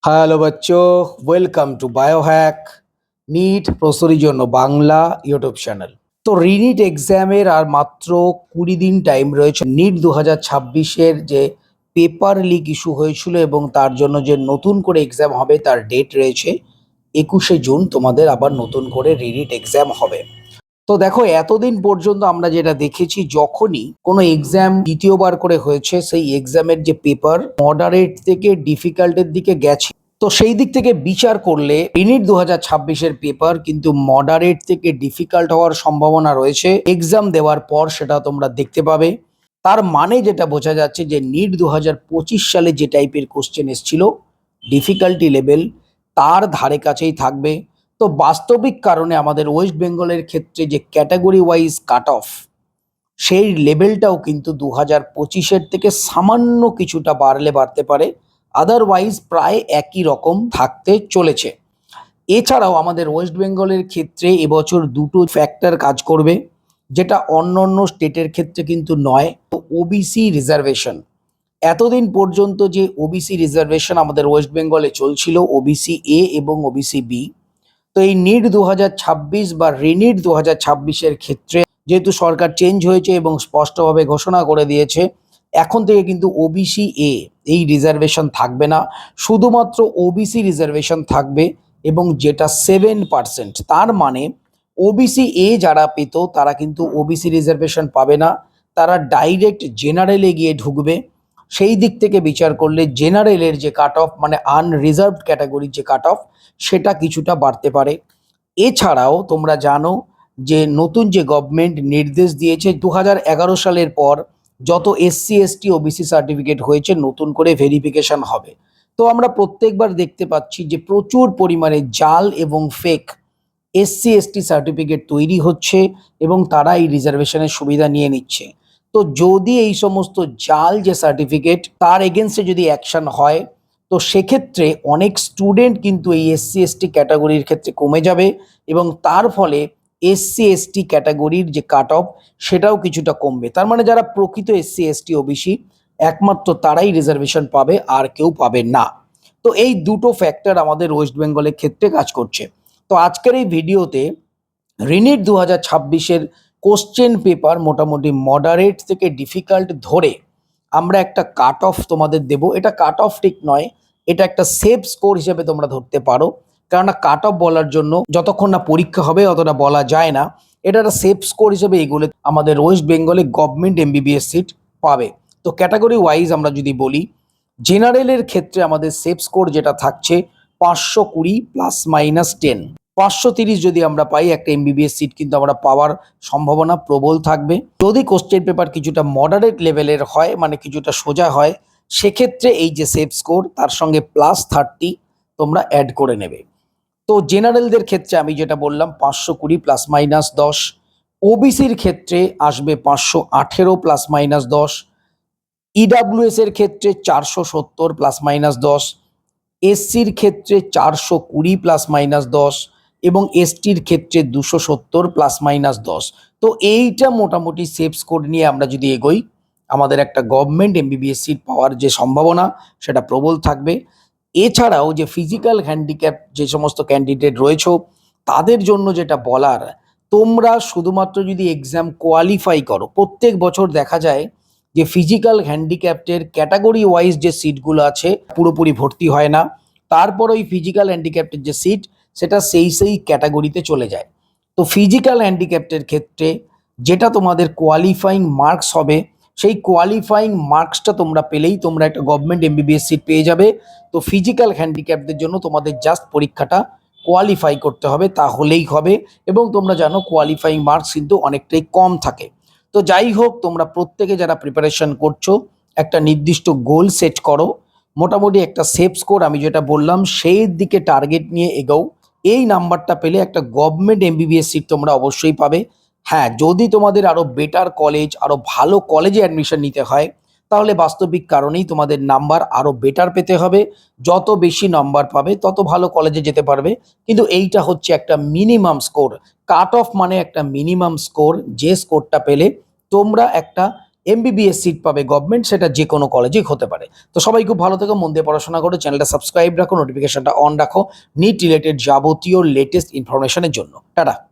Hello বাচ্চো, welcome to biohack NEET প্রস্তুতির জন্য বাংলা ইউটিউব চ্যানেল। তো রিনিট এক্সামের আর মাত্র 20 দিন টাইম রয়েছে। নিট 2026-এর যে পেপার লিক ইস্যু হয়েছিল এবং তার জন্য যে নতুন করে এক্সাম হবে তার ডেট রয়েছে 21শে জুন। তোমাদের আবার নতুন করে রিনিট এক্সাম হবে। তো দেখো, এতদিন পর্যন্ত আমরা যেটা দেখেছি, যখনই কোনো এক্সাম দ্বিতীয়বার করে হয়েছে সেই এক্সামের যে পেপার মডারেট থেকে ডিফিকাল্টের দিকে গেছে। তো সেই দিক থেকে বিচার করলে রিনিট 2026-এর পেপার কিন্তু মডারেট থেকে ডিফিকাল্ট হওয়ার সম্ভাবনা রয়েছে। এক্সাম দেওয়ার পর সেটা তোমরা দেখতে পাবে। তার মানে যেটা বোঝা যাচ্ছে যে নিট 2025 সালে যে টাইপের কোশ্চেন এসেছিল ডিফিকাল্টি লেভেল তার ধারে কাছেই থাকবে। তো বাস্তবিক কারণে আমাদের ওয়েস্ট বেঙ্গলের ক্ষেত্রে যে ক্যাটাগরি ওয়াইজ কাট অফ সেই লেভেলটাও কিন্তু 2025-এর থেকে সামান্য কিছুটা বাড়তে পারে, আদারওয়াইজ প্রায় একই রকম থাকতে চলেছে। এছাড়াও আমাদের ওয়েস্ট বেঙ্গলের ক্ষেত্রে এবছর দুটো ফ্যাক্টর কাজ করবে, যেটা অন্য অন্য স্টেটের ক্ষেত্রে কিন্তু নয়। ওবিসি রিজার্ভেশন, এতদিন পর্যন্ত যে ওবিসি রিজার্ভেশন আমাদের ওয়েস্ট বেঙ্গলে চলছিল, ওবিসি এ এবং ওবিসি বি, তো এই নিট 2026 বা রিনিট 2026-এর ক্ষেত্রে যেহেতু সরকার চেঞ্জ হয়েছে এবং স্পষ্টভাবে ঘোষণা করে দিয়েছে এখন থেকে কিন্তু ওবিসি এ এই রিজার্ভেশন থাকবে না, শুধুমাত্র ওবিসি রিজার্ভেশন থাকবে এবং যেটা 7%। তার মানে ওবিসি এ যারা পেত তারা কিন্তু ওবিসি রিজার্ভেশন পাবে না, তারা ডাইরেক্ট জেনারেলে গিয়ে ঢুকবে। সেই দিক থেকে বিচার করলে জেনারেলের যে কাট অফ, মানে আনরিজার্ভড ক্যাটাগরির যে কাট অফ, সেটা কিছুটা বাড়তে পারে। এছাড়াও তোমরা জানো যে নতুন যে গভর্নমেন্ট নির্দেশ দিয়েছে 2011 সালের পর যত এসসি এসটি ওবিসি সার্টিফিকেট হয়েছে নতুন করে ভেরিফিকেশন হবে। তো আমরা প্রত্যেকবার দেখতে পাচ্ছি যে প্রচুর পরিমাণে জাল এবং ফেক এসসি এসটি সার্টিফিকেট তৈরি হচ্ছে এবং তারা এই রিজার্ভেশনের সুবিধা নিয়ে নিচ্ছে। তো যদি এই সমস্ত জাল যে সার্টিফিকেট তার এগেনস্টে যদি অ্যাকশন হয়, তো সেক্ষেত্রে অনেক স্টুডেন্ট কিন্তু এই এসসি এসটি ক্যাটাগরির ক্ষেত্রে কমে যাবে এবং তার ফলে এসসি এসটি ক্যাটাগরির যে কাট অফ সেটাও কিছুটা কমবে। তার মানে যারা প্রকৃত এসসি এসটি ওবিসি একমাত্র তারাই রিজার্ভেশন পাবে, আর কেউ পাবে না। তো এই দুটো ফ্যাক্টর আমাদের ওয়েস্ট বেঙ্গলের ক্ষেত্রে কাজ করছে। তো আজকের এই ভিডিওতে রিনিট 2026-এর কোশ্চেন পেপার মোটামুটি মডারেট থেকে ডিফিকাল্ট ধরে আমরা একটা কাট অফ তোমাদের দেব। এটা কাট অফ ঠিক নয়, এটা একটা সেফ স্কোর হিসেবে তোমরা ধরতে পারো, কেননা কাট অফ বলার জন্য যতক্ষণ না পরীক্ষা হবে অতটা বলা যায় না। এটা একটা সেফ স্কোর হিসেবে এগুলো আমাদের ওয়েস্ট বেঙ্গলে গভর্নমেন্ট এমবিবিএস সিট পাবে। তো ক্যাটাগরি ওয়াইজ আমরা যদি বলি, জেনারেলের ক্ষেত্রে আমাদের সেফ স্কোর যেটা থাকছে 520 +-10, 530 যদি আমরা পাই একটা এমবিবিএস সিট কিন্তু আমরা পাওয়ার সম্ভাবনা প্রবল থাকবে। যদি কোশ্চেন পেপার কিছুটা মডারেট লেভেলের হয়, মানে কিছুটা সোজা হয়, সেক্ষেত্রে এই যে সেফ স্কোর তার সঙ্গে +30 তোমরা অ্যাড করে নেবে। তো জেনারেলদের ক্ষেত্রে আমি যেটা বললাম 520 +-10, ওবিসির ক্ষেত্রে আসবে 518 +-10, ইডাব্লিউএস এর ক্ষেত্রে 470 +-10, এসসির ক্ষেত্রে 420 +-10 এবং এসটির ক্ষেত্রে 270 +-10। তো এইটা মোটামুটি সেফ স্কোর নিয়ে আমরা যদি এগোই, আমাদের একটা গভর্নমেন্ট এমবিবিএস সিট পাওয়ার যে সম্ভাবনা সেটা প্রবল থাকবে। এছাড়াও যে ফিজিক্যাল হ্যান্ডিক্যাপ যে সমস্ত ক্যান্ডিডেট রয়েছে তাদের জন্য যেটা বলার, তোমরা শুধুমাত্র যদি এক্সাম কোয়ালিফাই করো, প্রত্যেক বছর দেখা যায় যে ফিজিক্যাল হ্যান্ডিক্যাপ্টের ক্যাটাগরি ওয়াইজ যে সিটগুলো আছে পুরোপুরি ভর্তি হয় না, তারপর ওই ফিজিক্যাল হ্যান্ডিক্যাপ্টের যে সিট সেটা সেই ক্যাটাগরিতে চলে যায়। তো ফিজিক্যাল হ্যান্ডিক্যাপ্টের ক্ষেত্রে যেটা তোমাদের কোয়ালিফাইং মার্কস হবে, সেই কোয়ালিফাইং মার্কসটা তোমরা পেলেই তোমরা একটা গভর্নমেন্ট এমবিবিএস সিট পেয়ে যাবে। তো ফিজিক্যাল হ্যান্ডিক্যাপদের জন্য তোমাদের জাস্ট পরীক্ষাটা কোয়ালিফাই করতে হবে, তাহলেই হবে। এবং তোমরা জানো কোয়ালিফাইং মার্কস কিন্তু অনেকটাই কম থাকে। তো যাই হোক, তোমরা প্রত্যেকে যারা প্রিপারেশন করছো একটা নির্দিষ্ট গোল সেট করো, মোটামুটি একটা সেফ স্কোর আমি যেটা বললাম সেই দিকে টার্গেট নিয়ে এগোও। এই নাম্বারটা পেলে একটা গভর্নমেন্ট এমবিবিএস সিট তোমরা অবশ্যই পাবে। হ্যাঁ, যদি তোমাদের আরো বেটার কলেজ, আরো ভালো কলেজে অ্যাডমিশন নিতে হয়, তাহলে বাস্তবিক কারণেই তোমাদের নাম্বার আরো বেটার পেতে হবে। যত বেশি নাম্বার পাবে তত ভালো কলেজে যেতে পারবে। কিন্তু এইটা হচ্ছে একটা মিনিমাম স্কোর। কাট অফ মানে একটা মিনিমাম স্কোর, যে স্কোরটা পেলে তোমরা একটা এমবিবিএস সিট পাবে গভর্নমেন্ট, সেটা যে কোনো কলেজেই হতে পারে। তো সবাই খুব ভালো থেকো, মন দিয়ে পড়াশোনা করো, চ্যানেলটা সাবস্ক্রাইব রাখো, নোটিফিকেশনটা অন রাখো নিট রিলেটেড যাবতীয় লেটেস্ট ইনফরমেশনের জন্য। টাটা।